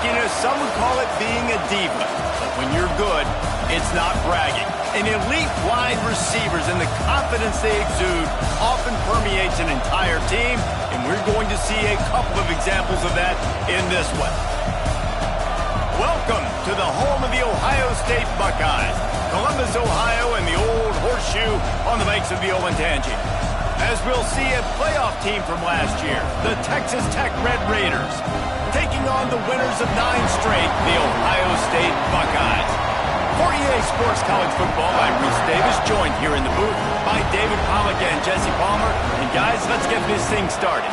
cockiness, some would call it being a diva. But when you're good, it's not bragging. And elite wide receivers and the confidence they exude often permeates an entire team, and we're going to see a couple of examples of that in this one. Welcome to the home of the Ohio State Buckeyes, Columbus, Ohio, and the old horseshoe on the banks of the Olentangy. As we'll see a playoff team from last year, the Texas Tech Red Raiders, taking on the winners of 9 straight, the Ohio State Buckeyes. For EA Sports College Football, I'm Reese Davis, joined here in the booth by David Pollack and Jesse Palmer. And guys, let's get this thing started.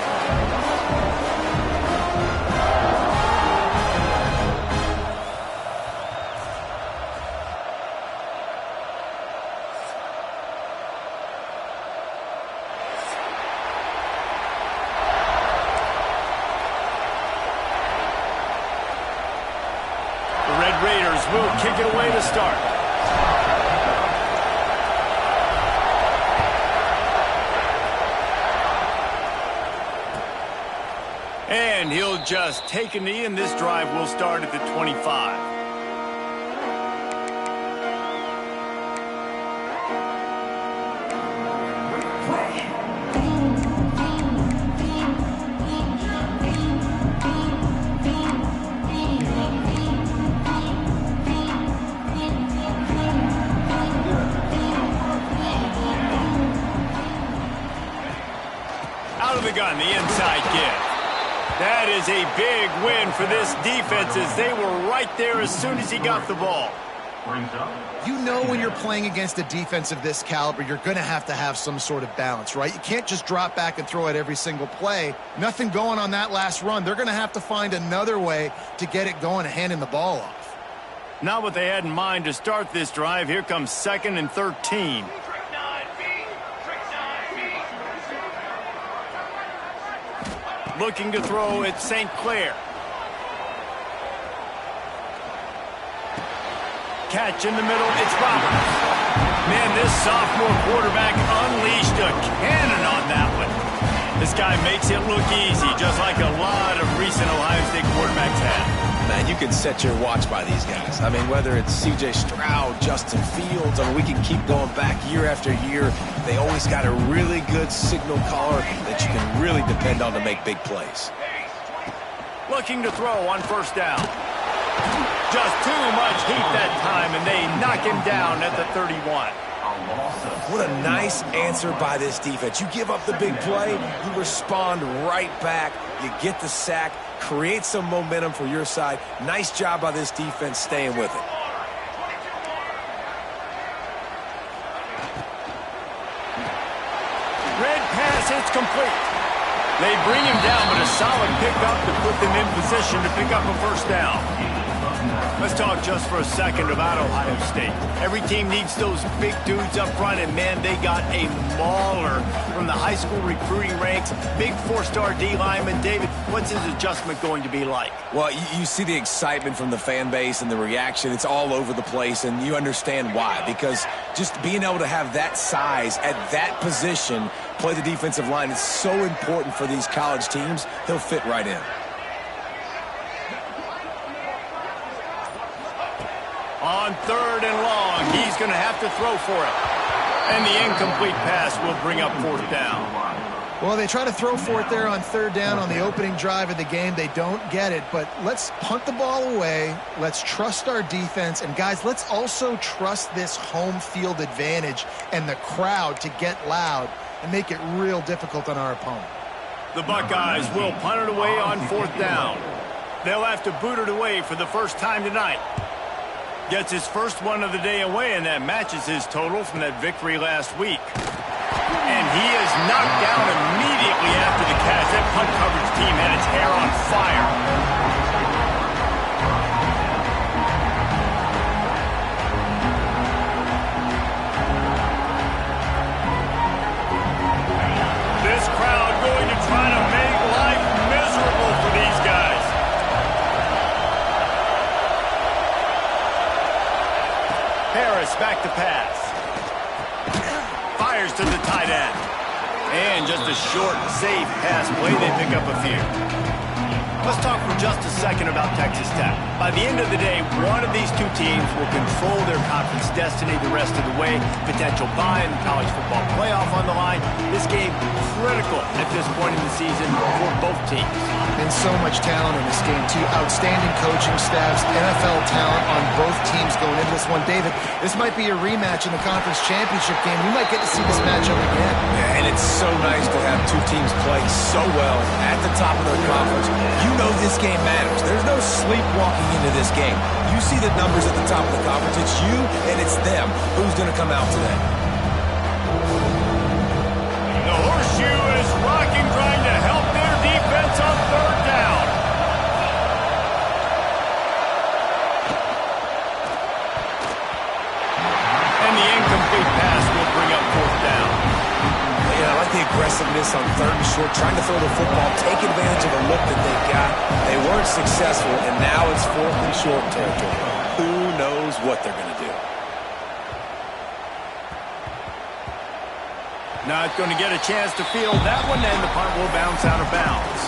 Raiders will kick it away to start. And he'll just take a knee, and this drive will start at the 25. Out of the gun, the inside give. That is a big win for this defense as they were right there as soon as he got the ball. You know when you're playing against a defense of this caliber, you're going to have some sort of balance, right? You can't just drop back and throw it every single play. Nothing going on that last run. They're going to have to find another way to get it going and handing the ball off. Not what they had in mind to start this drive. Here comes 2nd and 13. Looking to throw at St. Clair. Catch in the middle, it's Roberts. Man, this sophomore quarterback unleashed a cannon on that one. This guy makes it look easy, just like a lot of recent Ohio State quarterbacks have. Man, you can set your watch by these guys. I mean, whether it's C.J. Stroud, Justin Fields, I mean, we can keep going back year after year. They always got a really good signal caller that you can really depend on to make big plays. Looking to throw on 1st down. Just too much heat that time, and they knock him down at the 31. What a nice answer by this defense. You give up the big play, you respond right back, you get the sack, create some momentum for your side. Nice job by this defense staying with it. Red pass, it's complete. They bring him down, but a solid pickup to put them in position to pick up a 1st down. Let's talk just for a second about Ohio State. Every team needs those big dudes up front, and man, they got a mauler from the high school recruiting ranks. Big 4-star D lineman. David, what's his adjustment going to be like? Well, you see the excitement from the fan base and the reaction. It's all over the place, and you understand why. Because just being able to have that size at that position, play the defensive line, is so important for these college teams. He'll fit right in. On 3rd and long, he's going to have to throw for it. And the incomplete pass will bring up 4th down. Well, they try to throw for it there on 3rd down on the opening drive of the game. They don't get it, but let's punt the ball away. Let's trust our defense. And, guys, let's also trust this home field advantage and the crowd to get loud and make it real difficult on our opponent. The Buckeyes will punt it away on 4th down. They'll have to boot it away for the first time tonight. Gets his first one of the day away, and that matches his total from that victory last week. And he is knocked down immediately after the catch. That punt coverage team had its hair on fire. This crowd going to try to make life miserable for these guys. Harris back to pass. Fires to the tight end. And just a short, safe pass play. They pick up a few. Let's talk for just a second about Texas Tech. By the end of the day, one of these two teams will control their conference destiny the rest of the way. Potential bye in the college football playoff on the line. This game critical at this point in the season for both teams. And so much talent in this game, too. Outstanding coaching staffs, NFL talent on both teams going into this one. David, this might be a rematch in the conference championship game. We might get to see this matchup again. Yeah, and it's so nice to have two teams play so well at the top of their conference. You know this game matters. There's no sleepwalking into this game. You see the numbers at the top of the conference. It's you and it's them. Who's going to come out today? The Horseshoe is rocking, trying to help their defense on third down. And the incomplete pass will bring up fourth down. I like the aggressiveness on third and short, trying to throw the football, take advantage of a look that they got. They weren't successful, and now it's fourth and short territory. Who knows what they're going to do? Not going to get a chance to field that one, and the punt will bounce out of bounds.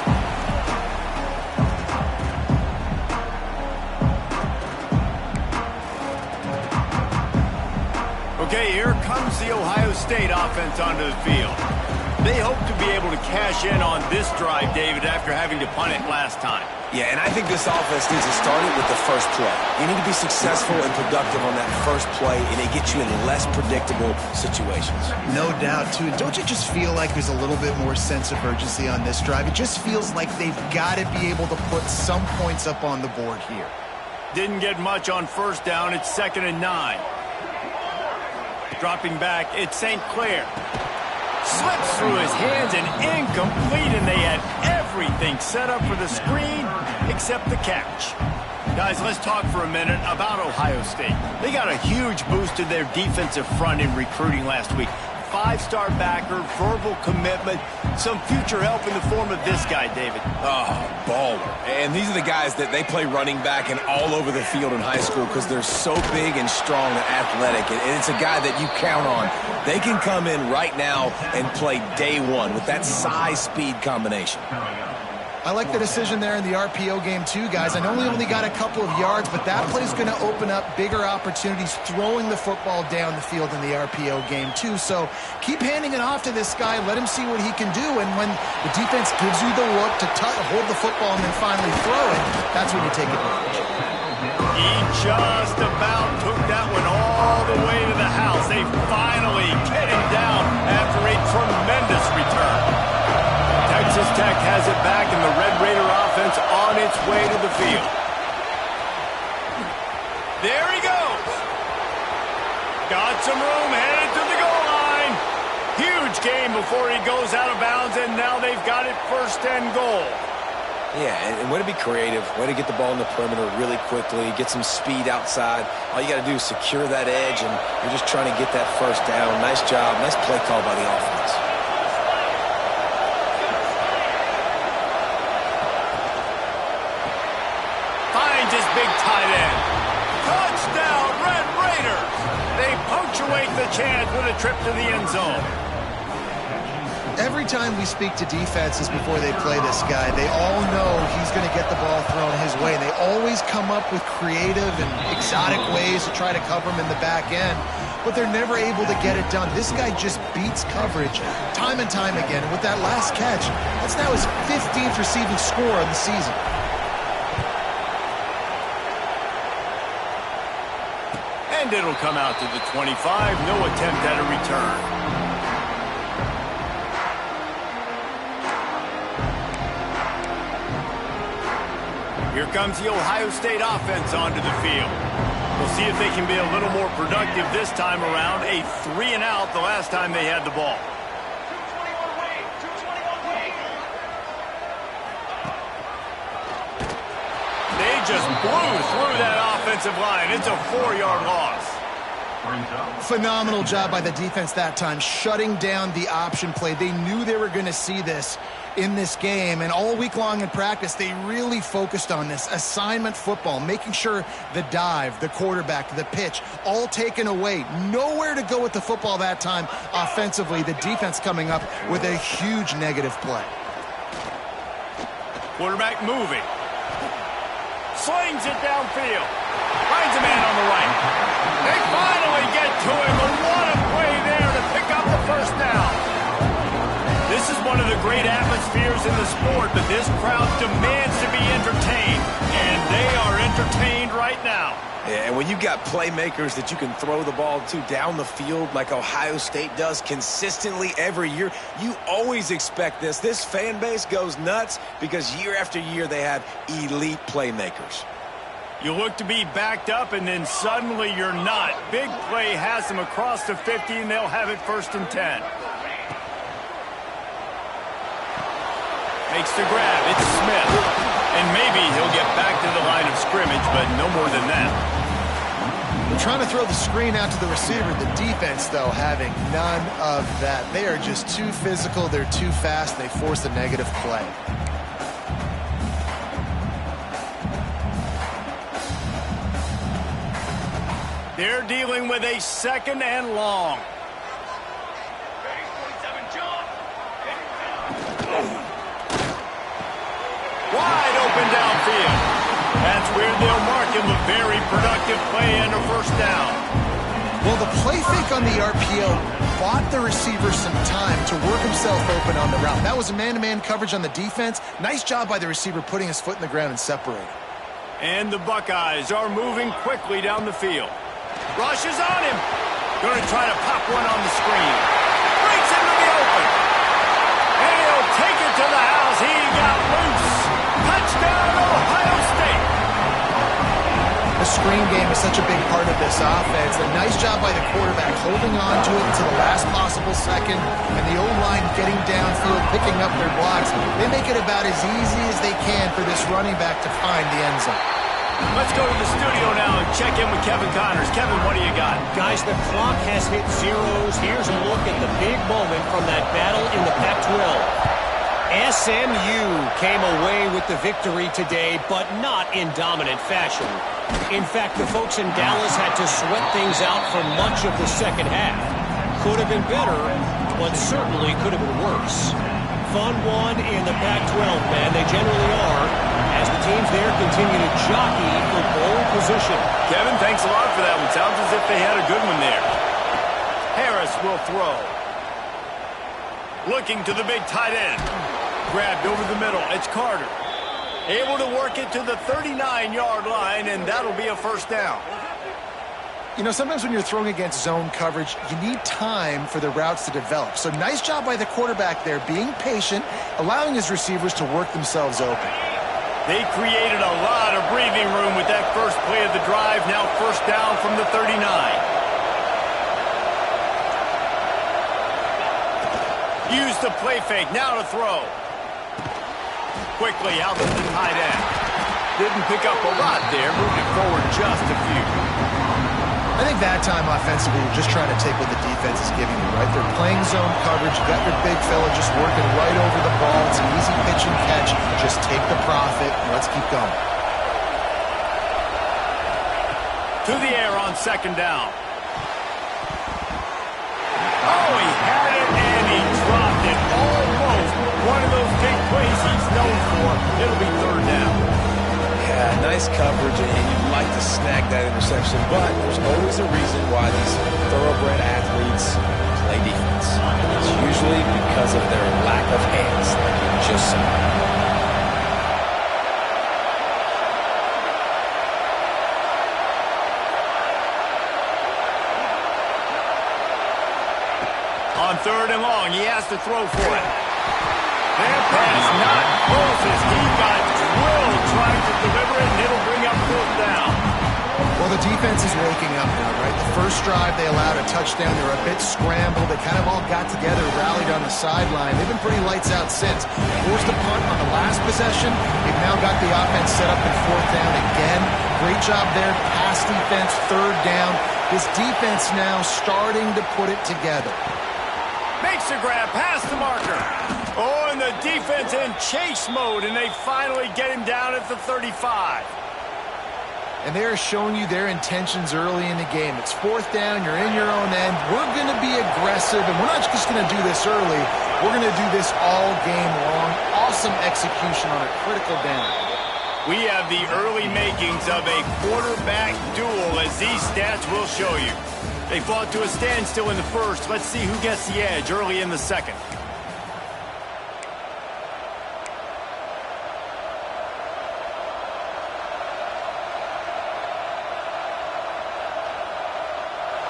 Okay, here comes the Ohio State offense onto the field. They hope to be able to cash in on this drive, David, after having to punt it last time. Yeah, and I think this offense needs to start it with the first play. You need to be successful and productive on that first play, and it gets you in less predictable situations. No doubt, too. Don't you just feel like there's a little bit more sense of urgency on this drive? It just feels like they've got to be able to put some points up on the board here. Didn't get much on first down. It's 2nd and 9. Dropping back, it's St. Clair. Slips through his hands and incomplete, and they had everything set up for the screen except the catch. Guys, let's talk for a minute about Ohio State. They got a huge boost to their defensive front in recruiting last week. 5-star backer, verbal commitment, some future help in the form of this guy, David. Oh, baller. And these are the guys that they play running back and all over the field in high school because they're so big and strong and athletic. And it's a guy that you count on. They can come in right now and play day one with that size-speed combination. I like the decision there in the RPO game too, guys. I know we only got a couple of yards, but that play's going to open up bigger opportunities throwing the football down the field in the RPO game too. So keep handing it off to this guy. Let him see what he can do. And when the defense gives you the look to hold the football and then finally throw it, that's when you take advantage. He just about took that one all the way to the house. They finally get him down after a tremendous return. Texas Tech has it back, and the Red Raider offense on its way to the field. There he goes. Got some room, headed to the goal line. Huge game before he goes out of bounds, and now they've got it 1st and goal. Yeah, and way to be creative, way to get the ball in the perimeter really quickly, get some speed outside. All you got to do is secure that edge, and you're just trying to get that 1st down. Nice job, nice play call by the offense. Finds his big tight end. Touchdown, Red Raiders! They punctuate the chance with a trip to the end zone. Every time we speak to defenses before they play this guy, they all know he's going to get the ball thrown his way. They always come up with creative and exotic ways to try to cover him in the back end, but they're never able to get it done. This guy just beats coverage time and time again. And with that last catch, that's now his 15th receiving score of the season. And it'll come out to the 25. No attempt at a return. Here comes the Ohio State offense onto the field. We'll see if they can be a little more productive this time around. A 3-and-out the last time they had the ball. They just blew through that offensive line. It's a 4-yard loss. Phenomenal job by the defense that time, shutting down the option play. They knew they were going to see this in this game, and all week long in practice, they really focused on this assignment football, making sure the dive, the quarterback, the pitch, all taken away. Nowhere to go with the football that time offensively. The defense coming up with a huge negative play. Quarterback moving. Slings it downfield. Finds a man on the right. They finally get to him, but what a play there to pick up the first down. This is one of the great atmospheres in the sport, but this crowd demands to be entertained, and they are entertained right now. Yeah, and when you've got playmakers that you can throw the ball to down the field like Ohio State does consistently every year, you always expect this. This fan base goes nuts because year after year they have elite playmakers. You look to be backed up, and then suddenly you're not. Big play has them across the 50, and they'll have it 1st and 10. Makes the grab. It's Smith. And maybe he'll get back to the line of scrimmage, but no more than that. They're trying to throw the screen out to the receiver. The defense, though, having none of that. They are just too physical. They're too fast. They force a negative play. They're dealing with a 2nd and long. Wide open downfield. That's where they'll mark him a very productive play and a 1st down. Well, the play fake on the RPO bought the receiver some time to work himself open on the route. That was a man-to-man coverage on the defense. Nice job by the receiver putting his foot in the ground and separating. And the Buckeyes are moving quickly down the field. Rush is on him. Going to try to pop one on the screen. Breaks into the open. And he'll take it to the house. He got loose. Touchdown, Ohio State. The screen game is such a big part of this offense. A nice job by the quarterback holding on to it until the last possible second, and the O-line getting downfield, picking up their blocks. They make it about as easy as they can for this running back to find the end zone. Let's go to the studio now and check in with Kevin Connors. Kevin, what do you got? Guys, the clock has hit zeros. Here's a look at the big moment from that battle in the Pac-12. SMU came away with the victory today, but not in dominant fashion. In fact, the folks in Dallas had to sweat things out for much of the second half. Could have been better, but certainly could have been worse. Fun one in the Pac-12, man. They generally are, as the teams there continue to jockey for bowl position. Kevin, thanks a lot for that one. Sounds as if they had a good one there. Harris will throw. Looking to the big tight end. Grabbed over the middle. It's Carter. Able to work it to the 39-yard line, and that'll be a 1st down. You know, sometimes when you're throwing against zone coverage, you need time for the routes to develop. So nice job by the quarterback there, being patient, allowing his receivers to work themselves open. They created a lot of breathing room with that first play of the drive. Now 1st down from the 39. Use the play fake. Now to throw. Quickly out to the tight end. Didn't pick up a lot there. Moved it forward just a few. I think that time offensively, you're just trying to take what the defense is giving you, right? They're playing zone coverage. You got your big fella just working right over the ball. It's an easy pitch and catch. Just take the profit, and let's keep going. To the air on 2nd down. Oh, he had it, and he dropped it. Almost one of those big plays he's known for. It'll be 3rd down. Yeah, nice coverage, and you'd like to snag that interception, but there's always a reason why these thoroughbred athletes play defense. It's usually because of their lack of hands, like you just saw. On 3rd and long, he has to throw for it. That pass not closest. He got drilled trying to deliver it, and it'll bring up 4th down. Well, the defense is waking up now, right? The first drive, they allowed a touchdown. They were a bit scrambled. They kind of all got together, rallied on the sideline. They've been pretty lights out since. Forced a punt on the last possession. They've now got the offense set up in 4th down again. Great job there. Pass defense, 3rd down. This defense now starting to put it together. Makes the grab, past the marker. Oh, and the defense in chase mode, and they finally get him down at the 35. And they're showing you their intentions early in the game. It's 4th down, you're in your own end. We're we're going to be aggressive, and we're not just going to do this early. We're going to do this all game long. Awesome execution on a critical down. We have the early makings of a quarterback duel, as these stats will show you. They fought to a standstill in the first. Let's see who gets the edge early in the second.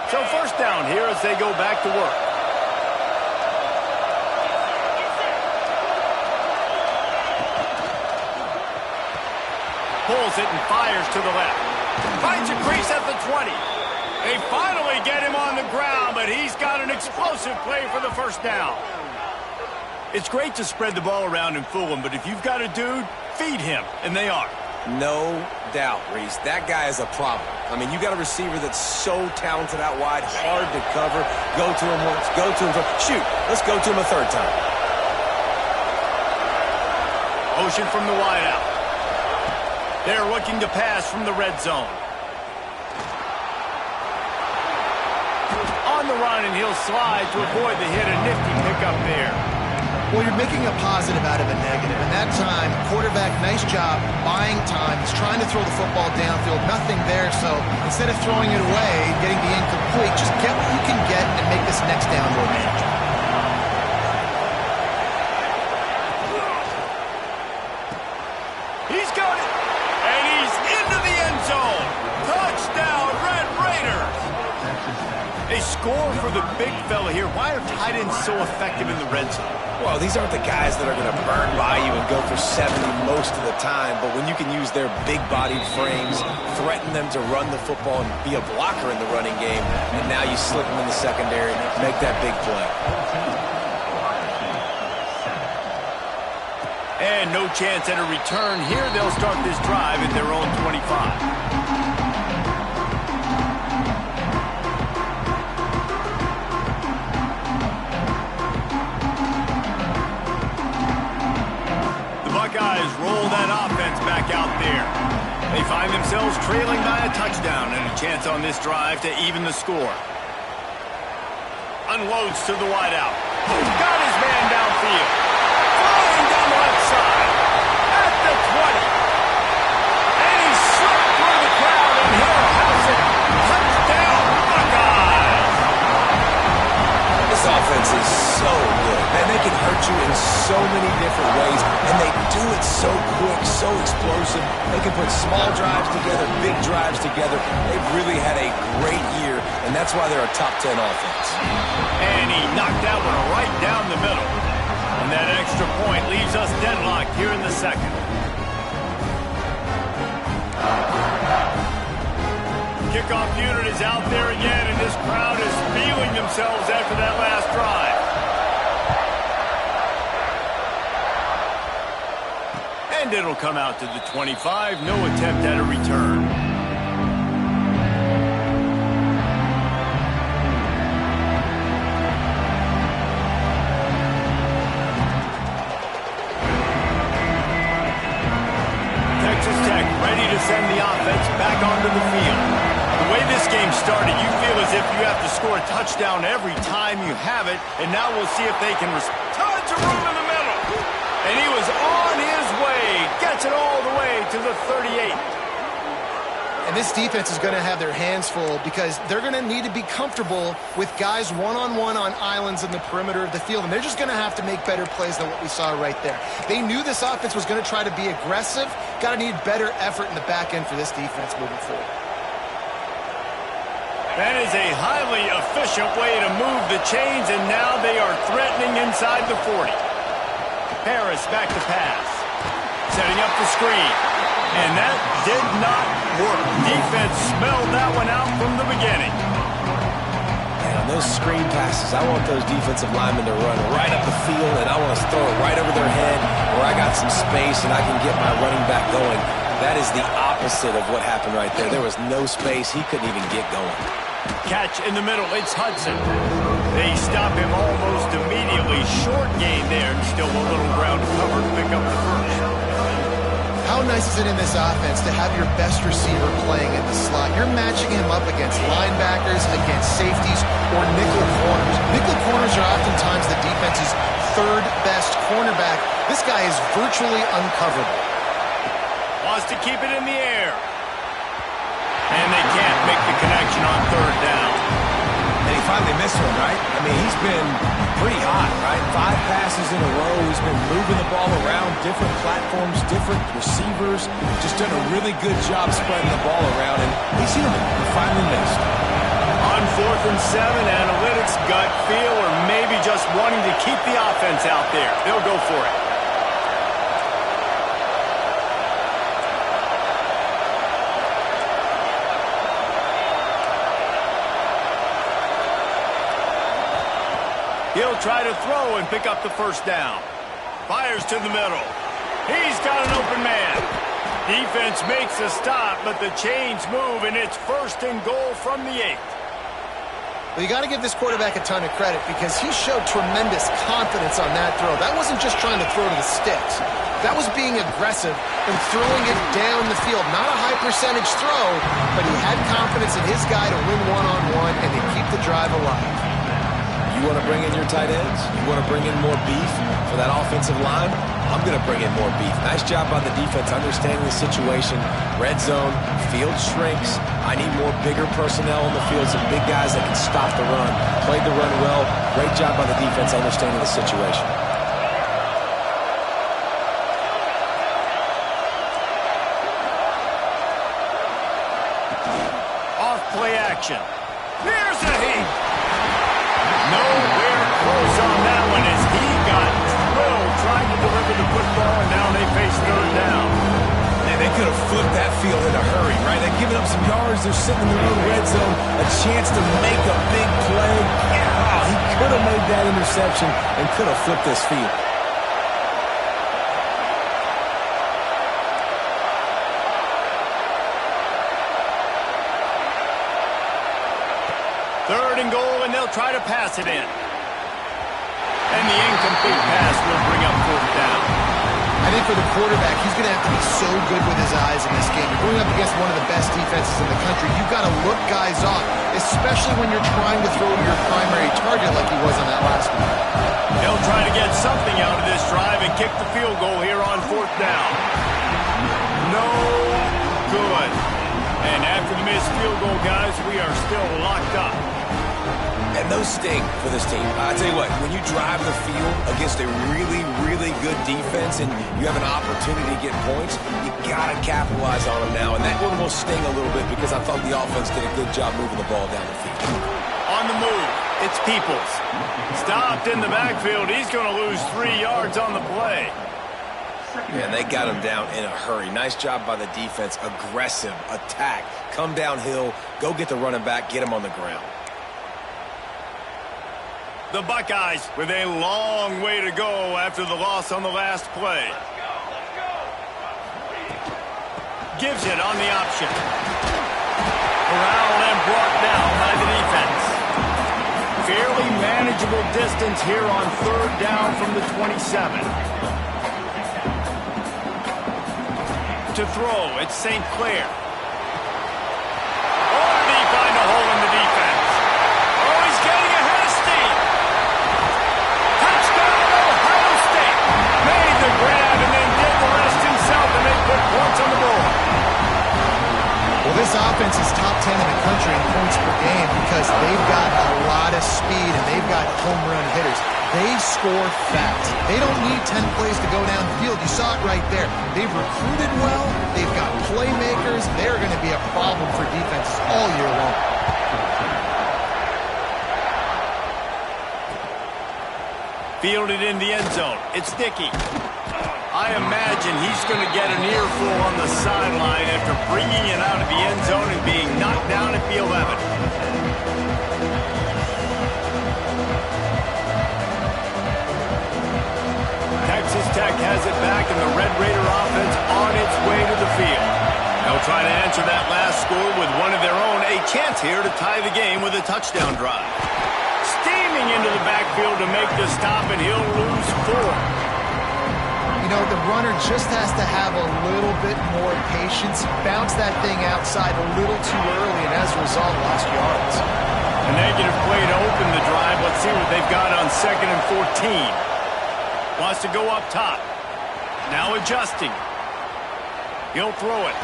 So first down here as they go back to work. Pulls it and fires to the left. Finds a crease at the 20. They finally get him on the ground, but he's got an explosive play for the first down. It's great to spread the ball around and fool him, but if you've got a dude, feed him, and they are. No doubt, Reese. That guy is a problem. I mean, you got a receiver that's so talented out wide, hard to cover. Go to him once, go to him twice. Shoot, let's go to him a third time. Motion from the wideout. They're looking to pass from the red zone. On the run, and he'll slide to avoid the hit. A nifty pickup there. Well, you're making a positive out of a negative. And that time, quarterback, nice job buying time. He's trying to throw the football downfield. Nothing there. So instead of throwing it away, getting the incomplete, just get what you can get and make this next down more manageable. He's got it. And he's into the end zone. Touchdown, Red Raiders. They score for the big fella here. Why are tight ends so effective in the red zone? Well, these aren't the guys that are going to burn by you and go for 70 most of the time, but when you can use their big-bodied frames, threaten them to run the football and be a blocker in the running game, and now you slip them in the secondary, make that big play. And no chance at a return here. They'll start this drive at their own 25. Buckeyes roll that offense back out there. They find themselves trailing by a touchdown and a chance on this drive to even the score. Unloads to the wideout. Got his man downfield. Flying down the left side. At the 20. And he's slipped through the crowd and he'll house it. Touchdown, Buckeyes. This offense is so good. Man, they can hurt you in so many different ways, and they do it so quick, so explosive. They can put small drives together, big drives together. They've really had a great year, and that's why they're a top 10 offense. And he knocked that one right down the middle. And that extra point leaves us deadlocked here in the second. Kickoff unit is out there again, and this crowd is feeling themselves after that last drive. And it'll come out to the 25. No attempt at a return. Texas Tech ready to send the offense back onto the field. The way this game started, you feel as if you have to score a touchdown every time you have it. And now we'll see if they can... Tons of room in the middle. And he was on his way. Gets it all the way to the 38. And this defense is going to have their hands full because they're going to need to be comfortable with guys one-on-one on islands in the perimeter of the field. And they're just going to have to make better plays than what we saw right there. They knew this offense was going to try to be aggressive. Got to need better effort in the back end for this defense moving forward. That is a highly efficient way to move the chains, and now they are threatening inside the 40. Harris back to pass. Setting up the screen. And that did not work. Defense smelled that one out from the beginning. And on those screen passes, I want those defensive linemen to run right up the field, and I want to throw it right over their head where I got some space and I can get my running back going. That is the opposite of what happened right there. There was no space. He couldn't even get going. Catch in the middle. It's Hudson. They stop him almost immediately. Short gain there, and still a little ground to cover to pick up the first. How nice is it in this offense to have your best receiver playing in the slot? You're matching him up against linebackers, against safeties, or nickel third best cornerback. This guy is virtually uncoverable. Wants to keep it in the air. And they can't make the connection on third down. And he finally missed one, right? I mean, he's been pretty hot, right? 5 passes in a row. He's been moving the ball around, different platforms, different receivers. Just done a really good job spreading the ball around, and he's human. He finally missed. On 4th and 7, analytics, gut feel, or maybe just wanting to keep the offense out there. They'll go for it. He'll try to throw and pick up the first down. Fires to the middle. He's got an open man. Defense makes a stop, but the chains move, and it's 1st and goal from the 8. Well, you got to give this quarterback a ton of credit because he showed tremendous confidence on that throw. That wasn't just trying to throw to the sticks. That was being aggressive and throwing it down the field. Not a high percentage throw, but he had confidence in his guy to win one-on-one and to keep the drive alive. You want to bring in your tight ends? You want to bring in more beef for that offensive line? I'm going to bring in more beef. Nice job by the defense understanding the situation. Red zone, field shrinks. I need more bigger personnel on the field, some big guys that can stop the run. Played the run well. Great job by the defense understanding the situation. Off play action. Here's a heat. Nowhere close on that one as he got drilled trying to deliver the football, and now they face third down. Man, they could have flipped that field in a hurry, right? They're giving up some yards. They're sitting in their own red zone. A chance to make a big play. Yeah, he could have made that interception and could have flipped this field. Third and goal, and they'll try to pass it in. And the incomplete pass will bring up 4th down. I think for the quarterback, he's going to have to be so good with his eyes in this game. You're going up against one of the best defenses in the country. You've got to look guys off, especially when you're trying to throw to your primary target like he was on that last one. They'll try to get something out of this drive and kick the field goal here on 4th down. No good. And after the missed field goal, guys, we are still locked up. And those sting for this team. I tell you what, when you drive the field against a really, really good defense and you have an opportunity to get points, you got to capitalize on them now. And that one will sting a little bit because I thought the offense did a good job moving the ball down the field. On the move, it's Peoples. Stopped in the backfield. He's going to lose 3 yards on the play. And they got him down in a hurry. Nice job by the defense. Aggressive attack. Come downhill. Go get the running back. Get him on the ground. The Buckeyes with a long way to go after the loss on the last play. Gives it on the option. Corralled and brought down by the defense. Fairly manageable distance here on 3rd down from the 27. To throw, it's St. Clair. Oh, did he find a hole in the defense? Oh, he's getting ahead of steam. Touchdown, Ohio State. Made the grab and then did the rest himself, and they put points on the board. Well, this offense is top 10 in the country in points per game because they've got a lot of speed and they've got home run hitters. They score fast. They don't need 10 plays to go down the field. You saw it right there. They've recruited well. They've got playmakers. They're going to be a problem for defenses all year long. Fielded in the end zone. It's Dickey. I imagine he's going to get an earful on the sideline after bringing it out of the end zone and being knocked down at the 11. Texas Tech has it back, and the Red Raider offense on its way to the field. They'll try to answer that last score with one of their own. A chance here to tie the game with a touchdown drive. Steaming into the backfield to make the stop, and he'll lose 4. You know, the runner just has to have a little bit more patience. Bounce that thing outside a little too early, and as a result, lost yards. A negative play to open the drive. Let's see what they've got on 2nd and 14. Wants to go up top. Now adjusting. He'll throw it.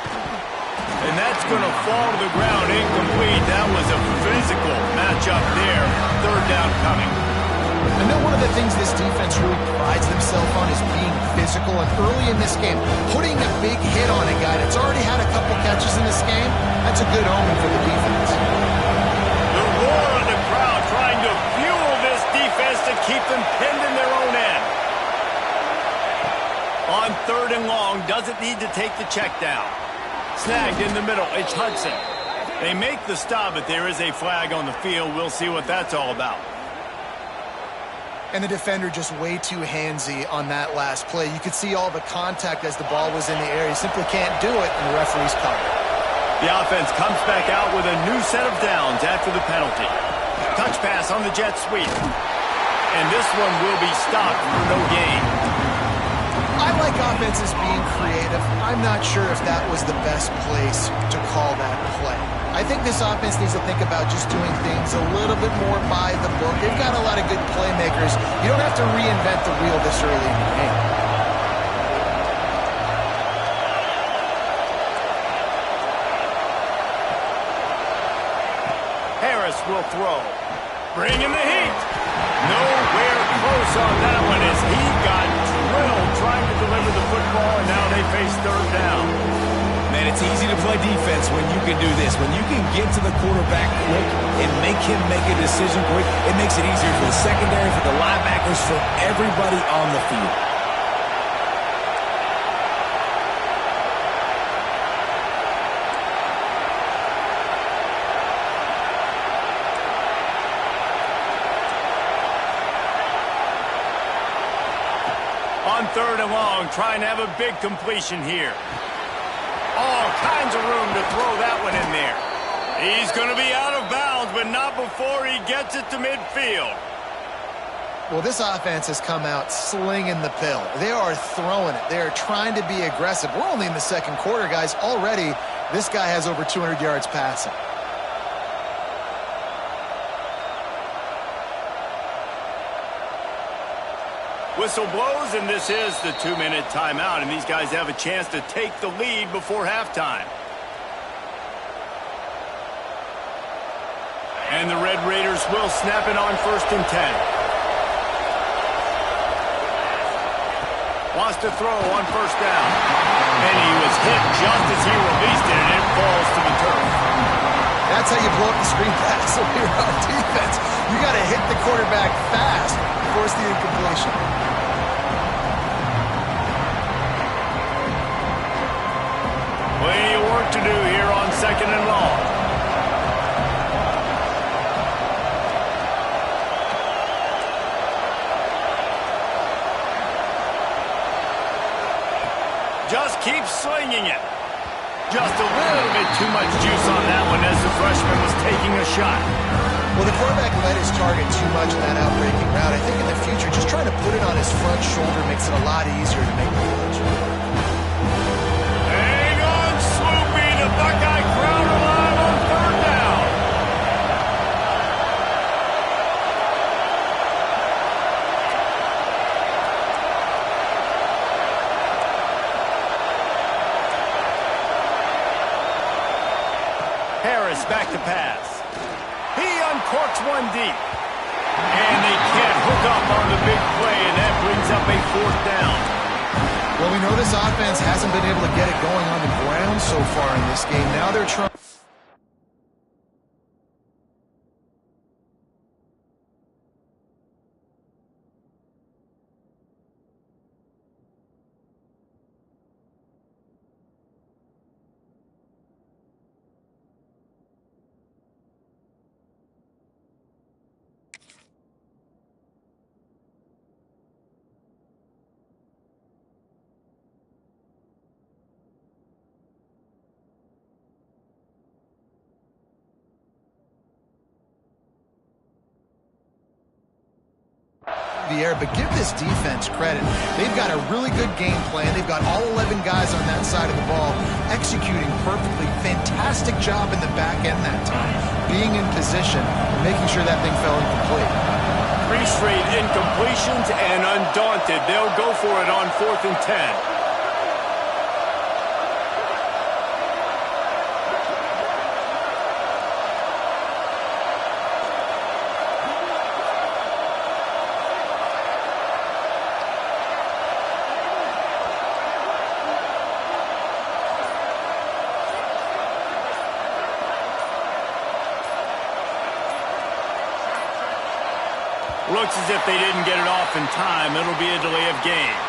And that's going to fall to the ground incomplete. That was a physical matchup there. Third down coming. I know one of the things this defense really prides themselves on is being physical. And early in this game, putting a big hit on a guy that's already had a couple catches in this game, that's a good omen for the defense. The roar of the crowd trying to fuel this defense to keep them pinned in their own end. On third and long, doesn't need to take the check down. Snagged in the middle, it's Hudson. They make the stop, but there is a flag on the field. We'll see what that's all about. And the defender just way too handsy on that last play. You could see all the contact as the ball was in the air. He simply can't do it, and the referee's covered. The offense comes back out with a new set of downs after the penalty. Touch pass on the jet sweep. And this one will be stopped for no gain. I like offenses being creative. I'm not sure if that was the best place to call that play. I think this offense needs to think about just doing things a little bit more by the book. They've got a lot of good playmakers. You don't have to reinvent the wheel this early in the game. Harris will throw. Bringing the heat. Nowhere close on that one as he got drilled trying to deliver the football, and now they face third down. Man, it's easy to play defense when you can do this. When you can get to the quarterback quick and make him make a decision quick, it makes it easier for the secondary, for the linebackers, for everybody on the field. On third and long, trying to have a big completion here. All kinds of room to throw that one in there. He's going to be out of bounds, but not before he gets it to midfield. Well, this offense has come out slinging the pill. They are throwing it. They are trying to be aggressive. We're only in the second quarter, guys. Already, this guy has over 200 yards passing. Whistle blows, and this is the 2-minute timeout, and these guys have a chance to take the lead before halftime. And the Red Raiders will snap it on 1st and 10. Wants to throw on 1st down. And he was hit just as he released it, and it falls to the turf. That's how you blow up the screen pass when you're on defense. You got to hit the quarterback fast, force the incompletion. Plenty of work to do here on 2nd and long. Just keep slinging it. Just a little bit too much juice on that one as the freshman was taking a shot. Well, the quarterback let his target too much in that outbreaking route. I think in the future, just trying to put it on his front shoulder makes it a lot easier to make the catch. Hang on, Swoopy. The Buckeye crowd alive on 3rd down. Harris back to pass. He uncorks one deep. And they can't hook up on the big play, and that brings up a 4th down. Well, we know this offense hasn't been able to get it going on the ground so far in this game. Now they're trying. The air, but give this defense credit. They've got a really good game plan. They've got all 11 guys on that side of the ball executing perfectly. Fantastic job in the back end that time. Being in position and making sure that thing fell incomplete. 3 straight incompletions. patient and undaunted. They'll go for it on 4th and 10. Looks as if they didn't get it off in time. It'll be a delay of game.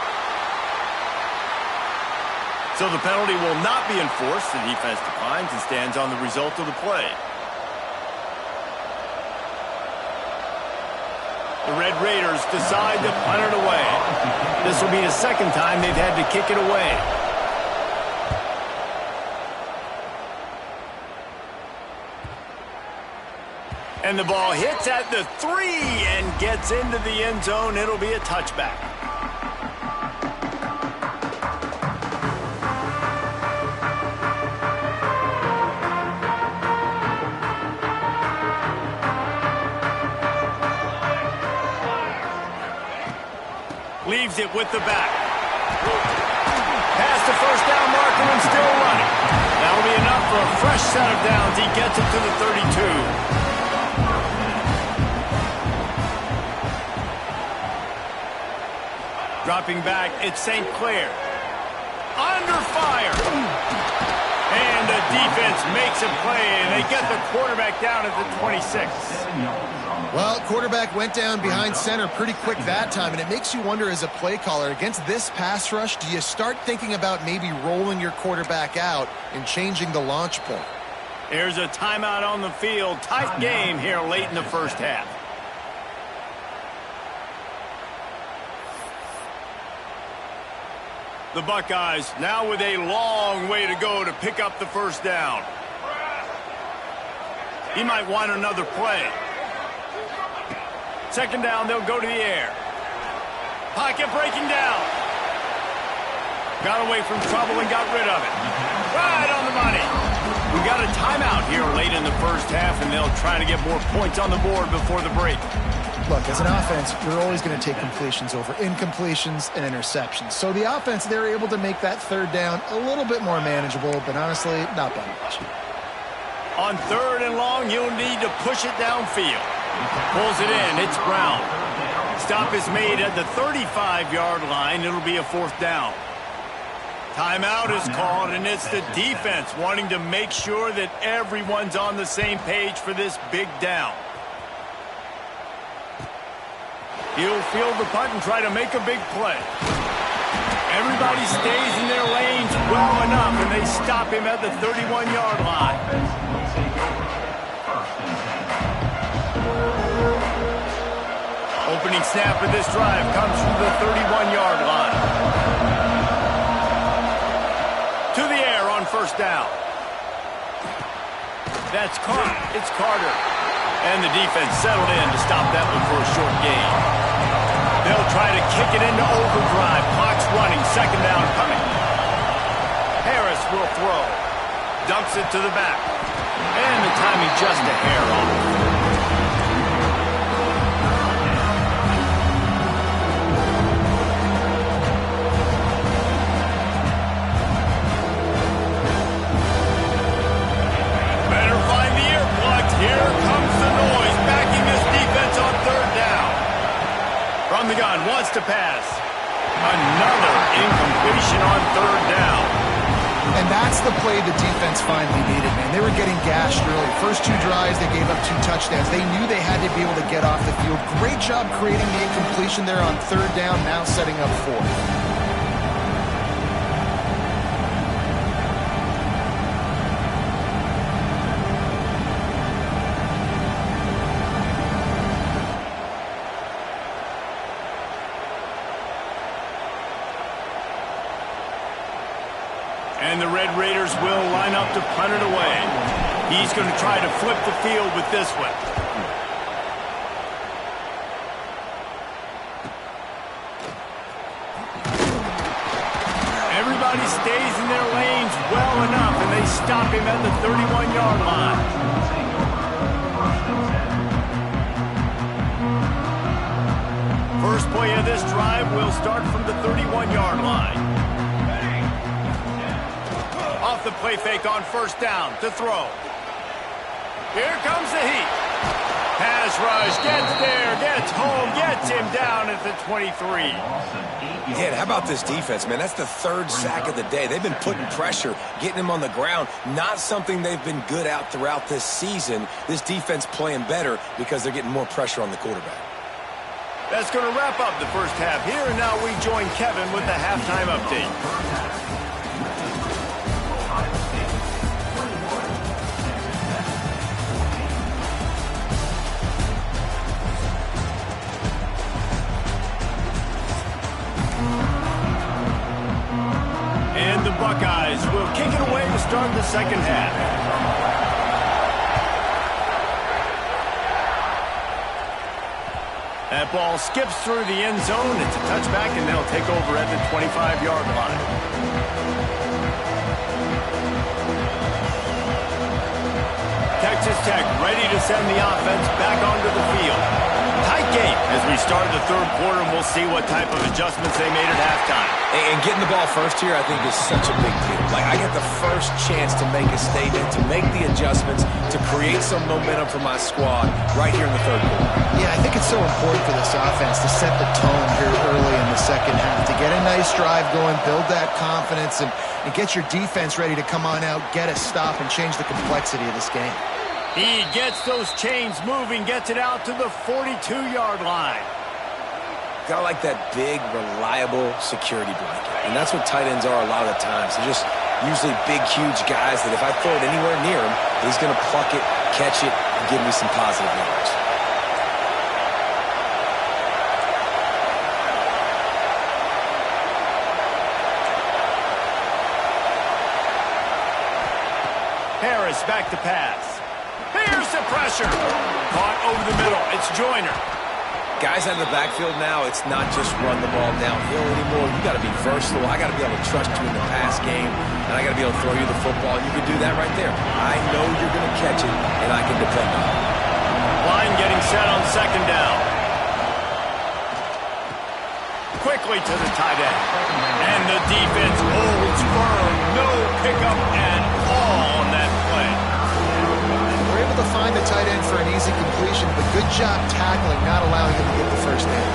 So the penalty will not be enforced. The defense declines and stands on the result of the play. The Red Raiders decide to punt it away. This will be the second time they've had to kick it away. And the ball hits at the 3 and gets into the end zone. It'll be a touchback. Leaves it with the back. Past the first down marker and still running. That'll be enough for a fresh set of downs. He gets it to the 32. Dropping back, it's St. Clair. Under fire. And the defense makes a play, and they get the quarterback down at the 26. Well, quarterback went down behind center pretty quick that time, and it makes you wonder as a play caller, against this pass rush, do you start thinking about maybe rolling your quarterback out and changing the launch point? There's a timeout on the field. Tight game here late in the first half. The Buckeyes now with a long way to go to pick up the first down. He might want another play. Second down, they'll go to the air. Pocket breaking down. Got away from trouble and got rid of it. Right on the money. We got a timeout here late in the first half, and they'll try to get more points on the board before the break. Look, as an offense, you're always going to take completions over incompletions and interceptions. So the offense, they're able to make that third down a little bit more manageable, but honestly, not by much. On 3rd and long, you'll need to push it downfield. Pulls it in. It's Brown. Stop is made at the 35-yard line. It'll be a 4th down. Timeout is called, and it's the defense wanting to make sure that everyone's on the same page for this big down. He'll field the punt and try to make a big play. Everybody stays in their lanes well enough, and they stop him at the 31-yard line. Opening snap of this drive comes from the 31-yard line. To the air on first down. That's caught. It's Carter. And the defense settled in to stop that one for a short gain. They'll try to kick it into overdrive. Clock's running. Second down coming. Harris will throw. Dumps it to the back. And the timing just a hair off. Here comes the noise, backing this defense on 3rd down. From the gun, wants to pass. Another incompletion on 3rd down. And that's the play the defense finally needed, man. They were getting gashed early. First 2 drives, they gave up 2 touchdowns. They knew they had to be able to get off the field. Great job creating the incompletion there on 3rd down, now setting up 4th. And the Red Raiders will line up to punt it away. He's going to try to flip the field with this one. Everybody stays in their lanes well enough, and they stop him at the 31-yard line. First play of this drive will start from the 31-yard line. Off the play fake on first down to throw. Here comes the heat. Pass rush, gets there, gets home, gets him down at the 23. Yeah, how about this defense, man? That's the third sack of the day. They've been putting pressure, getting him on the ground. Not something they've been good at throughout this season. This defense playing better because they're getting more pressure on the quarterback. That's going to wrap up the first half here, and now we join Kevin with the halftime update. And the Buckeyes will kick it away to start the second half. That ball skips through the end zone. It's a touchback, and they'll take over at the 25-yard line. Texas Tech ready to send the offense back onto the field. Tight game as we start the third quarter, and we'll see what type of adjustments they made at halftime. And getting the ball first here, I think, is such a big deal. Like, I get the first chance to make a statement, to make the adjustments, to create some momentum for my squad right here in the third quarter. Yeah, I think it's so important for this offense to set the tone here early in the second half, to get a nice drive going, build that confidence, and get your defense ready to come on out, get a stop, and change the complexity of this game. He gets those chains moving, gets it out to the 42-yard line. Gotta like that big, reliable security blanket. And that's what tight ends are a lot of the times. They're just usually big, huge guys that if I throw it anywhere near him, he's going to pluck it, catch it, and give me some positive yards. Harris back to pass. Here's the pressure. Caught over the middle. It's Joyner. Guys out of the backfield now, it's not just run the ball downhill anymore. You got to be versatile. I got to be able to trust you in the pass game, and I got to be able to throw you the football. You can do that right there. I know you're going to catch it, and I can depend on it. Line getting set on second down. Quickly to the tight end. And the defense holds firm. No pickup at all on that play. We're able to find the tight end for an easy completion, but good job tackling, not allowing him to get the first down.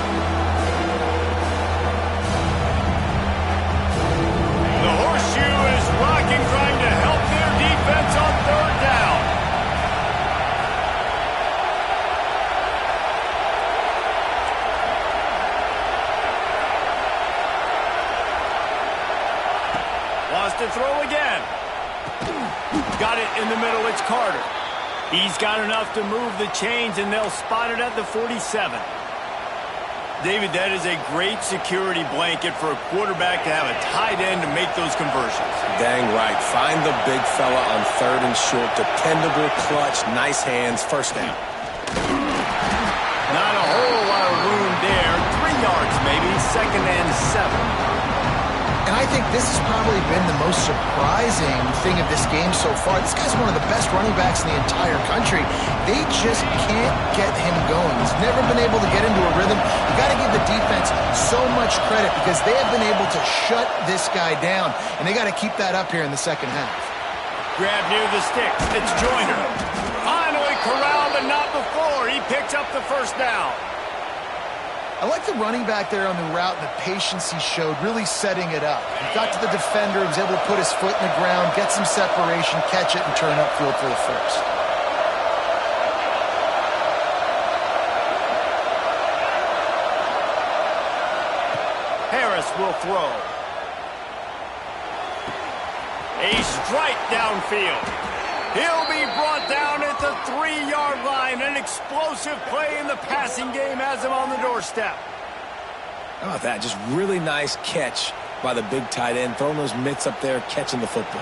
The horseshoe is rocking, trying to help their defense on third down. Lost to throw again. Got it in the middle. It's Carter. He's got enough to move the chains, and they'll spot it at the 47. David, that is a great security blanket for a quarterback to have a tight end to make those conversions. Dang right. Find the big fella on third and short. Dependable, clutch, nice hands, first down. Not a whole lot of room there. 3 yards maybe, second and 7. And I think this has probably been the most surprising thing of this game so far. This guy's one of the best running backs in the entire country. They just can't get him going. He's never been able to get into a rhythm. You got to give the defense so much credit because they have been able to shut this guy down, and they got to keep that up here in the second half. Grab near the sticks. It's Joyner. Finally corralled, but not before. He picks up the first down. I like the running back there on the route and the patience he showed, really setting it up. He got to the defender, was able to put his foot in the ground, get some separation, catch it, and turn upfield for the first. Harris will throw. A strike downfield. He'll be brought down at the 3-yard line. An explosive play in the passing game has him on the doorstep. How about that? Just really nice catch by the big tight end, throwing those mitts up there, catching the football.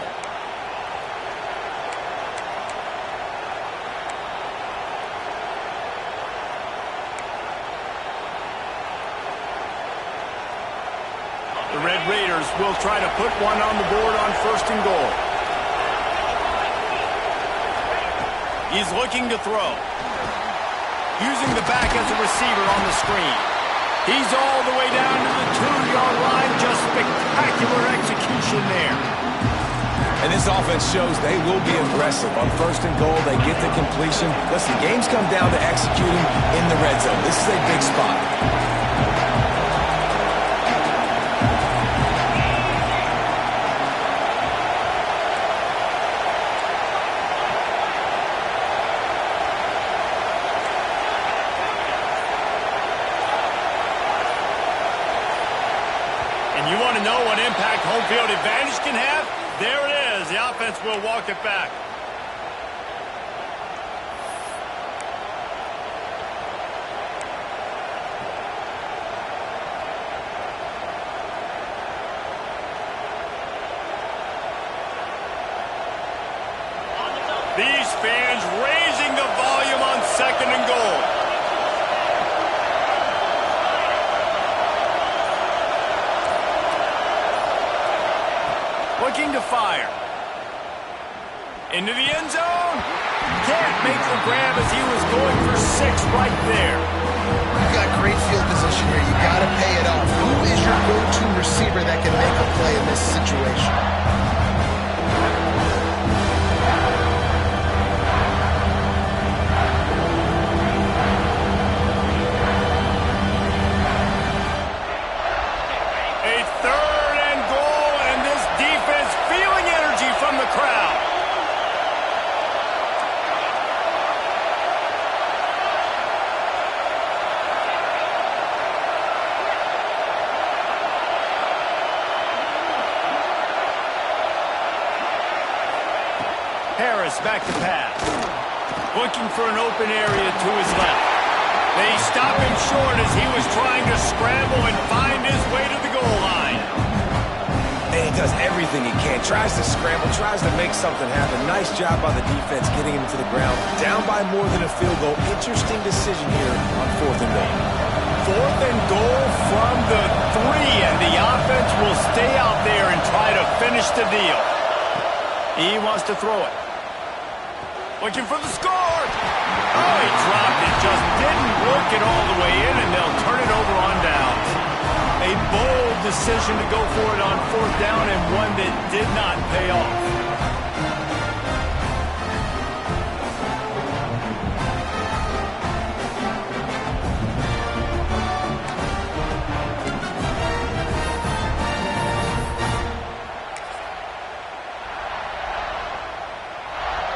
The Red Raiders will try to put one on the board on first and goal. He's looking to throw. Using the back as a receiver on the screen. He's all the way down to the 2-yard line. Just spectacular execution there. And this offense shows they will be aggressive. On 1st and goal, they get the completion. Listen, games come down to executing in the red zone. This is a big spot. And you want to know what impact home field advantage can have? There it is. The offense will walk it back. These fans raising the volume on 2nd and goal. Looking to fire. Into the end zone. Can't make the grab as he was going for 6 right there. You've got great field position here. You got to pay it off. Who is your go-to receiver that can make a play in this situation? A 3rd and goal, and this defense feeling energy from the crowd. Harris back to pass. Looking for an open area to his left. They stop him short as he was trying to scramble and find his way to the goal line. And he does everything he can. Tries to scramble, tries to make something happen. Nice job by the defense getting him to the ground. Down by more than a field goal. Interesting decision here on 4th and goal. 4th and goal from the 3, and the offense will stay out there and try to finish the deal. He wants to throw it. Looking for the score. Oh, he dropped it. Just didn't work it all the way in, and they'll turn it over on downs. A bold decision to go for it on 4th down, and one that did not pay off.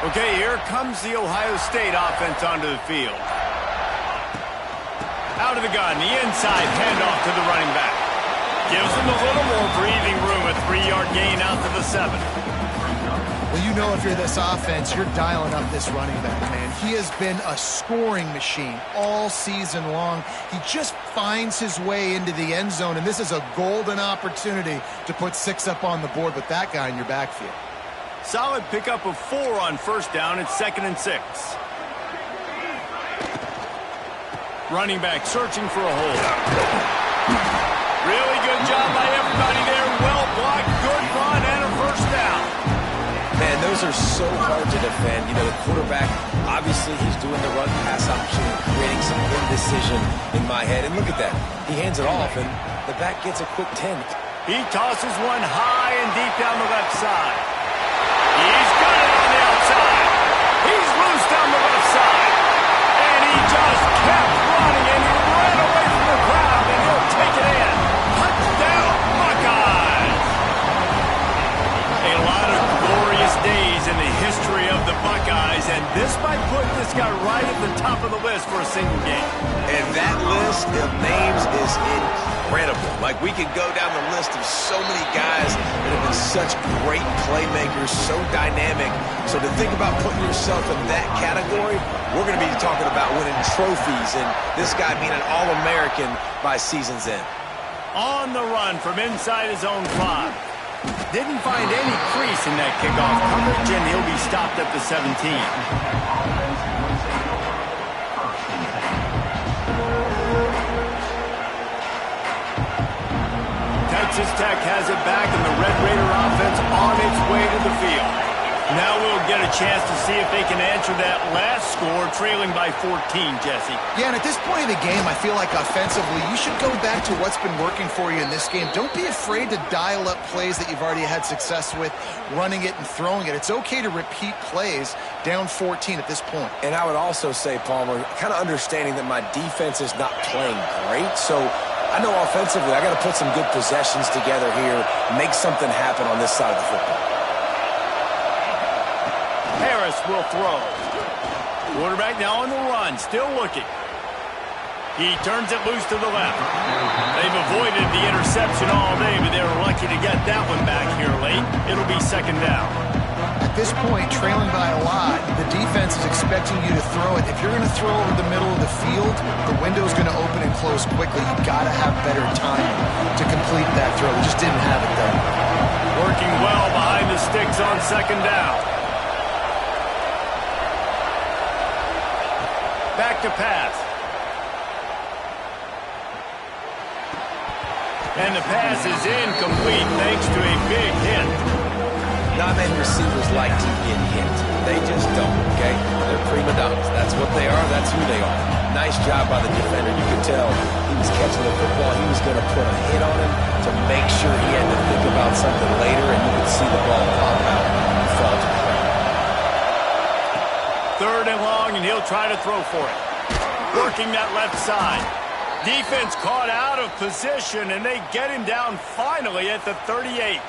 Okay, here comes the Ohio State offense onto the field. Out of the gun, the inside handoff to the running back. Gives him a little more breathing room, a 3-yard gain out to the 7. Well, you know if you're this offense, you're dialing up this running back, man. He has been a scoring machine all season long. He just finds his way into the end zone, and this is a golden opportunity to put 6 up on the board with that guy in your backfield. Solid pickup of 4 on 1st down. It's 2nd and 6. Running back searching for a hole. Really good job by everybody there. Well blocked, good run, and a 1st down. Man, those are so hard to defend. You know, the quarterback, obviously he's doing the run-pass option and creating some indecision in my head. And look at that. He hands it off, and the back gets a quick 10. He tosses one high and deep down the left side. He's got it on the outside. He's loose down the left side. And he just kept running, and he ran away from the crowd, and he'll take it in. Touchdown, Buckeyes. A lot of glorious days in the history of the Buckeyes, and this might put this guy right at the top of the list for a single game. And that list of names is incredible. Like, we could go down the list of so many guys that have been such great playmakers, so dynamic. So to think about putting yourself in that category, we're going to be talking about winning trophies and this guy being an All-American by season's end. On the run from inside his own 5. Didn't find any crease in that kickoff coverage, and he'll be stopped at the 17. Texas Tech has it back, and the Red Raider offense on its way to the field. Now we'll get a chance to see if they can answer that last score, trailing by 14, Jesse. Yeah, and at this point in the game, I feel like offensively, you should go back to what's been working for you in this game. Don't be afraid to dial up plays that you've already had success with, running it and throwing it. It's okay to repeat plays down 14 at this point. And I would also say, Palmer, kind of understanding that my defense is not playing great, so I know offensively I got to put some good possessions together here, make something happen on this side of the football. Harris will throw. Quarterback now on the run, still looking. He turns it loose to the left. They've avoided the interception all day, but they were lucky to get that one back here late. It'll be second down. At this point, trailing by a lot, the defense is expecting you to throw it. If you're going to throw over the middle of the field, the window's going to open and close quickly. You've got to have better time to complete that throw. We just didn't have it there. Working well behind the sticks on second down. Back to pass. And the pass is incomplete thanks to a big hit. Not many receivers like to get hit. They just don't, okay? They're prima donnas. That's what they are. That's who they are. Nice job by the defender. You could tell he was catching the football. He was going to put a hit on him to make sure he had to think about something later, and you could see the ball pop out and fall to the ground. Third and long, and he'll try to throw for it. Working that left side. Defense caught out of position, and they get him down finally at the 38.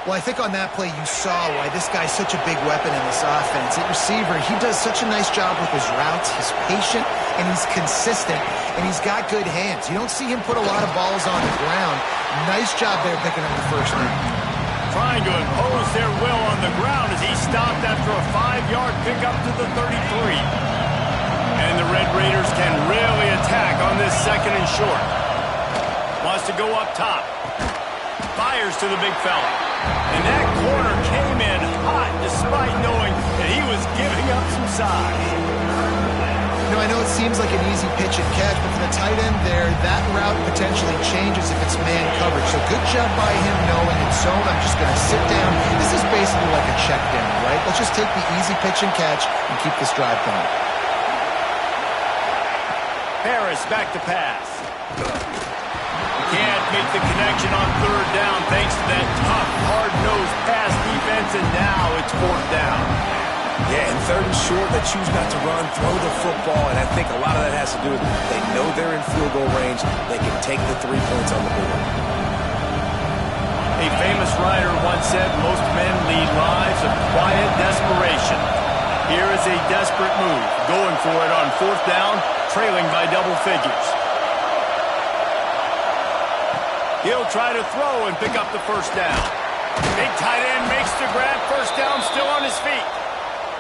Well, I think on that play you saw why this guy's such a big weapon in this offense. At receiver, he does such a nice job with his routes. He's patient, and he's consistent, and he's got good hands. You don't see him put a lot of balls on the ground. Nice job there picking up the first down. Trying to impose their will on the ground as he stopped after a 5-yard pickup to the 33. And the Red Raiders can really attack on this second and short. Wants to go up top. Fires to the big fella. And that corner came in hot despite knowing that he was giving up some size. You know, I know it seems like an easy pitch and catch, but for the tight end there, that route potentially changes if it's man coverage. So good job by him knowing it's zone. I'm just going to sit down. This is basically like a check down, right? Let's just take the easy pitch and catch and keep this drive going. Harris back to pass. Can't make the connection on third down thanks to that tough, hard-nosed pass defense, and now it's fourth down. Yeah, and third and short, they choose not to run, throw the football, and I think a lot of that has to do with they know they're in field goal range. They can take the 3 points on the board. A famous writer once said, most men lead lives of quiet desperation. Here is a desperate move, going for it on fourth down, trailing by double figures. He'll try to throw and pick up the first down. Big tight end makes the grab, first down, still on his feet.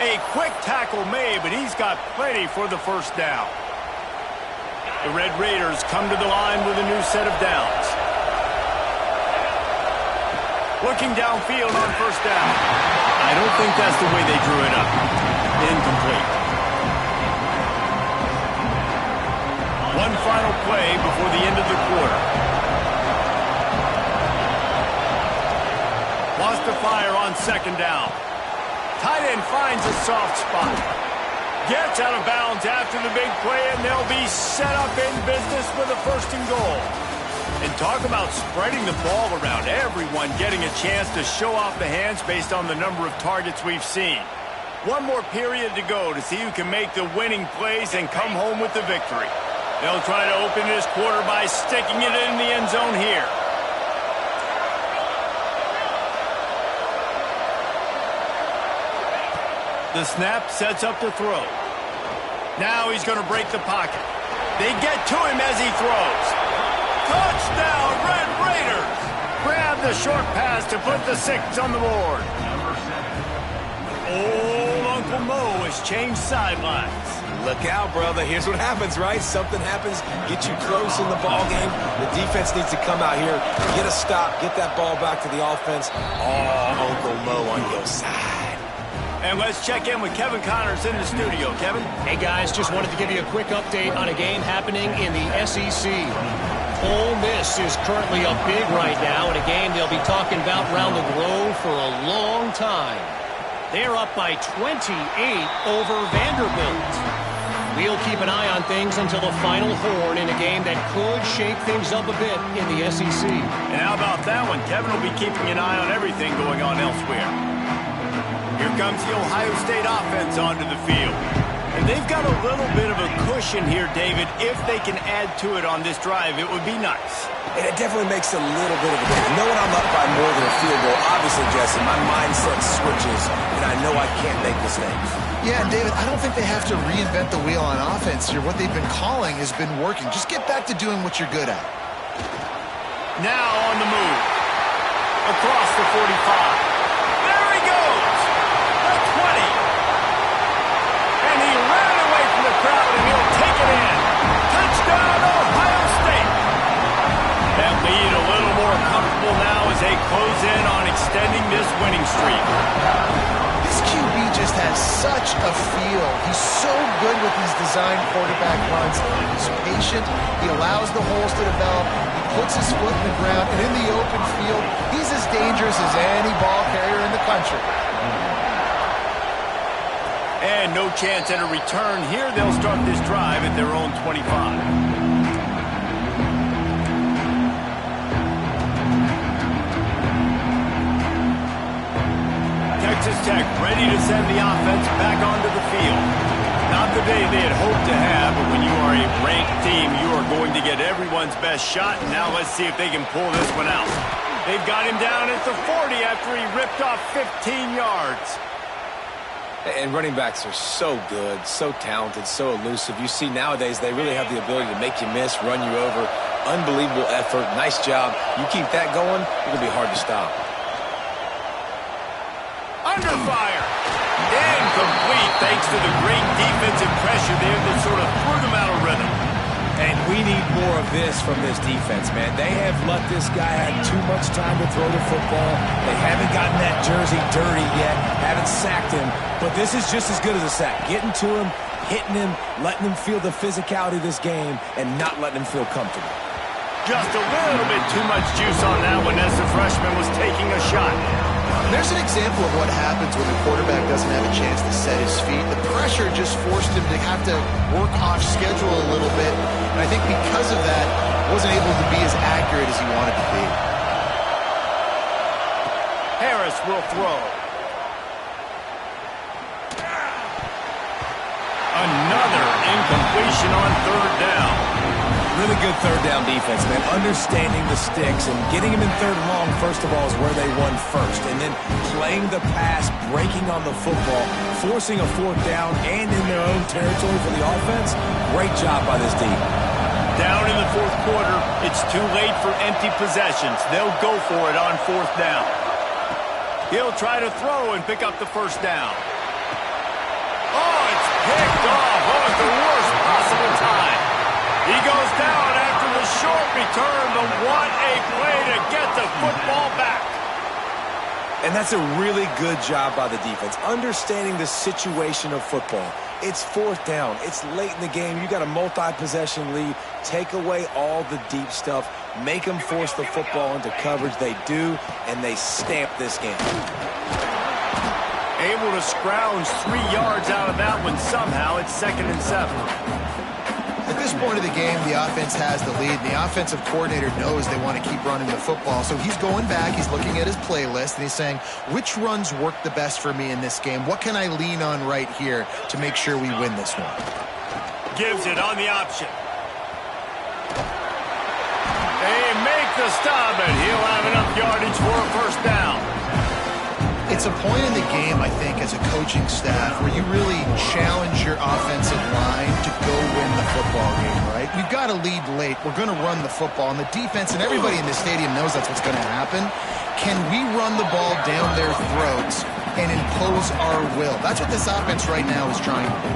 A quick tackle made, but he's got plenty for the first down. The Red Raiders come to the line with a new set of downs. Looking downfield on first down. I don't think that's the way they drew it up. Incomplete. One final play before the end of the quarter. Wants to fire on second down. Tight end finds a soft spot. Gets out of bounds after the big play, and they'll be set up in business with a first and goal. And talk about spreading the ball around. Everyone getting a chance to show off the hands based on the number of targets we've seen. One more period to go to see who can make the winning plays and come home with the victory. They'll try to open this quarter by sticking it in the end zone here. The snap sets up to throw. Now he's going to break the pocket. They get to him as he throws. Touchdown, Red Raiders! Grab the short pass to put the 6 on the board. Old Uncle Mo has changed sidelines. Look out, brother. Here's what happens, right? Something happens, get you close in the ball game. The defense needs to come out here, get a stop, get that ball back to the offense. Oh, Uncle Mo on your side. And let's check in with Kevin Connors in the studio. Kevin? Hey, guys, just wanted to give you a quick update on a game happening in the SEC. Ole Miss is currently up big right now in a game they'll be talking about around the Grove for a long time. They're up by 28 over Vanderbilt. We'll keep an eye on things until the final horn in a game that could shake things up a bit in the SEC. And how about that one? Kevin will be keeping an eye on everything going on elsewhere. Here comes the Ohio State offense onto the field. And they've got a little bit of a cushion here, David. If they can add to it on this drive, it would be nice. And it definitely makes a little bit of a difference. Knowing I'm up by more than a field goal, obviously, Jesse, my mindset switches, and I know I can't make mistakes. Yeah, and David, I don't think they have to reinvent the wheel on offense here. What they've been calling has been working. Just get back to doing what you're good at. Now on the move. Across the 45. There he goes. The 20. And he ran away from the crowd, and he'll take it in. Touchdown, Ohio State. That lead a little more comfortable now as they close in on extending this winning streak. This QB just has such a feel. He's so good with these design quarterback runs. He's patient. He allows the holes to develop. He puts his foot in the ground. And in the open field, he's as dangerous as any ball carrier in the country. And no chance at a return here. They'll start this drive at their own 25. Texas Tech ready to send the offense back onto the field. Not the day they had hoped to have, but when you are a ranked team, you are going to get everyone's best shot. And now let's see if they can pull this one out. They've got him down at the 40 after he ripped off 15 yards. And running backs are so good, so talented, so elusive. You see nowadays they really have the ability to make you miss, run you over. Unbelievable effort. Nice job. You keep that going, it'll be hard to stop. Under fire. Incomplete thanks to the great defensive pressure there that sort of threw them out of rhythm. And we need more of this from this defense, man. They have let this guy have too much time to throw the football. They haven't gotten that jersey dirty yet, haven't sacked him. But this is just as good as a sack. Getting to him, hitting him, letting him feel the physicality of this game, and not letting him feel comfortable. Just a little bit too much juice on that one as the freshman was taking a shot. There's an example of what happens when the quarterback doesn't have a chance to set his feet. The pressure just forced him to have to work off schedule a little bit. And I think because of that, wasn't able to be as accurate as he wanted to be. Harris will throw. Another incompletion on third down. Really good third down defense, man. Understanding the sticks and getting them in third and long, first of all, is where they won first. And then playing the pass, breaking on the football, forcing a fourth down and in their own territory for the offense. Great job by this team. Down in the fourth quarter, it's too late for empty possessions. They'll go for it on fourth down. He'll try to throw and pick up the first down. Oh, it's picked off. Oh, at the worst possible time. He goes down after the short return, but what a play to get the football back. And that's a really good job by the defense, understanding the situation of football. It's fourth down. It's late in the game. You got a multi-possession lead. Take away all the deep stuff. Make them force the football into coverage. They do, and they stamp this game. Able to scrounge 3 yards out of that one somehow. It's 2nd and 7. At this point of the game, the offense has the lead. The offensive coordinator knows they want to keep running the football. So he's going back, he's looking at his playlist, and he's saying, which runs work the best for me in this game? What can I lean on right here to make sure we win this one? Gives it on the option. They make the stop, and he'll have enough yardage for a first down. It's a point in the game, I think, as a coaching staff where you really challenge your offensive line to go win the football game, right? We've got to lead late. We're going to run the football. And the defense and everybody in the stadium knows that's what's going to happen. Can we run the ball down their throats and impose our will? That's what this offense right now is trying to do.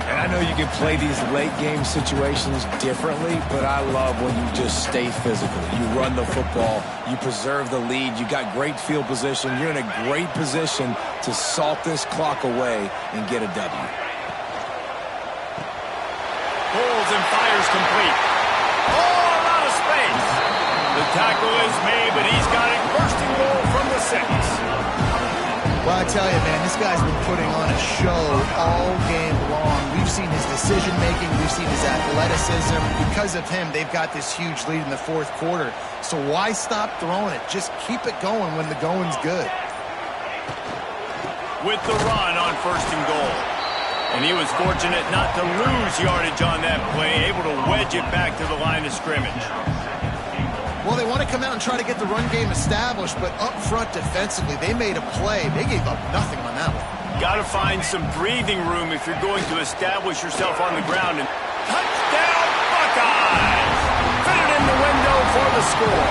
And I know you can play these late game situations differently, but I love when you just stay physical. You run the football, you preserve the lead, you got great field position, you're in a great position to salt this clock away and get a W. Pulls and fires complete. All tackle is made, but he's got it first and goal from the 6. Well, I tell you, man, this guy's been putting on a show all game long. We've seen his decision-making. We've seen his athleticism. Because of him, they've got this huge lead in the fourth quarter. So why stop throwing it? Just keep it going when the going's good. With the run on first and goal. And he was fortunate not to lose yardage on that play, able to wedge it back to the line of scrimmage. Well, they want to come out and try to get the run game established, but up front defensively, they made a play. They gave up nothing on that one. Got to find some breathing room if you're going to establish yourself on the ground. And touchdown, Buckeyes! Fit it in the window for the score.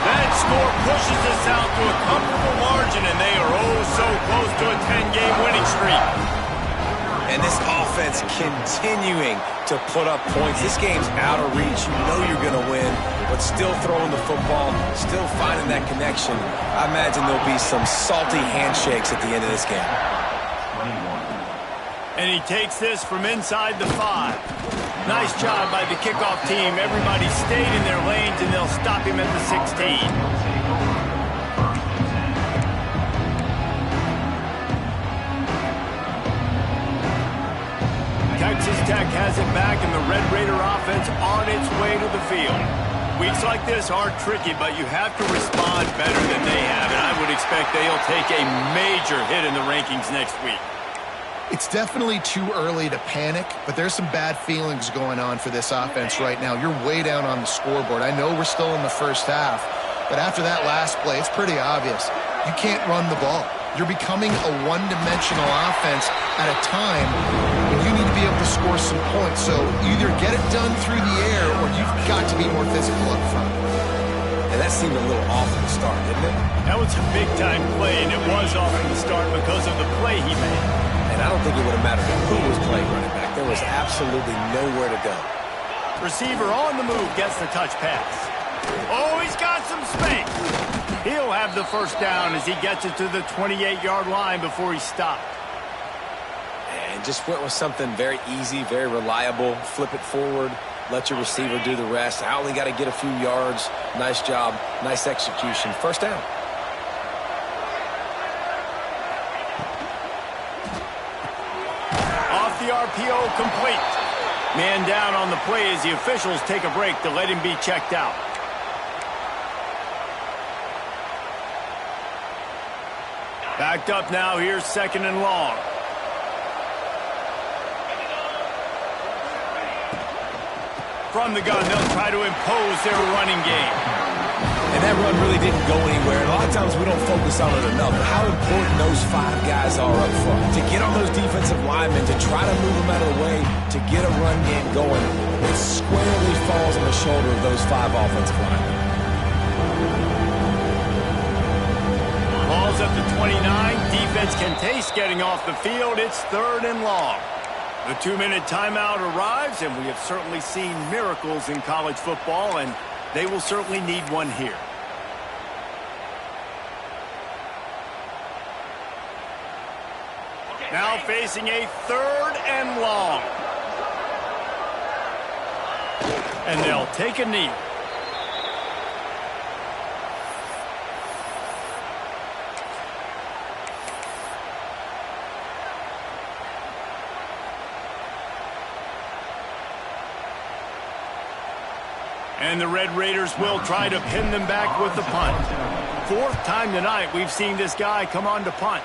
That score pushes us out to a comfortable margin, and they are oh so close to a 10-game winning streak. And this offense continuing to put up points. This game's out of reach. You know you're going to win, but still throwing the football, still finding that connection. I imagine there'll be some salty handshakes at the end of this game. And he takes this from inside the 5. Nice job by the kickoff team. Everybody stayed in their lanes, and they'll stop him at the 16. Texas Tech has it back, and the Red Raider offense on its way to the field. Weeks like this are tricky, but you have to respond better than they have, and I would expect they'll take a major hit in the rankings next week. It's definitely too early to panic, but there's some bad feelings going on for this offense right now. You're way down on the scoreboard. I know we're still in the first half, but after that last play, it's pretty obvious. You can't run the ball. You're becoming a one-dimensional offense at a time when you need to be able to score some points. So either get it done through the air or you've got to be more physical up front. And that seemed a little off at the start, didn't it? That was a big-time play, and it was off at the start because of the play he made. And I don't think it would have mattered who was playing running back. There was absolutely nowhere to go. Receiver on the move gets the touch pass. Oh, he's got some space. He'll have the first down as he gets it to the 28-yard line before he stopped. And just went with something very easy, very reliable. Flip it forward, let your receiver do the rest. I only got to get a few yards. Nice job, nice execution. First down. Off the RPO, complete. Man down on the play as the officials take a break to let him be checked out. Backed up now, here's second and long. From the gun, they'll try to impose their running game. And that run really didn't go anywhere. A lot of times we don't focus on it enough, but how important those 5 guys are up front. To get on those defensive linemen, to try to move them out of the way, to get a run game going, it squarely falls on the shoulder of those 5 offensive linemen. Ball's at the 29. Defense can taste getting off the field. It's third and long. The 2-minute timeout arrives, and we have certainly seen miracles in college football, and they will certainly need one here. Now facing a third and long. And they'll take a knee. And the Red Raiders will try to pin them back with the punt. 4th time tonight we've seen this guy come on to punt.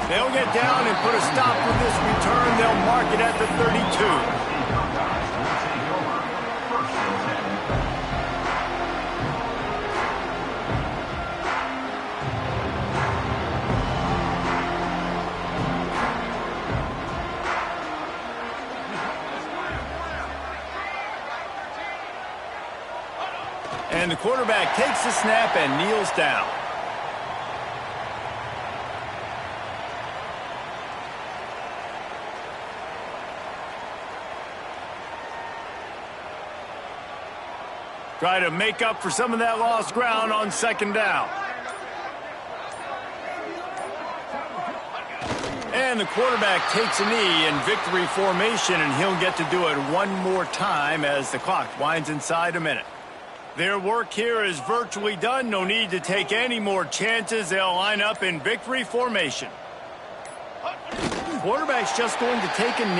They'll get down and put a stop with this return. They'll mark it at the 32. And the quarterback takes the snap and kneels down. Try to make up for some of that lost ground on second down. And the quarterback takes a knee in victory formation, and he'll get to do it one more time as the clock winds inside a minute. Their work here is virtually done. No need to take any more chances. They'll line up in victory formation. Quarterback's just going to take a knee.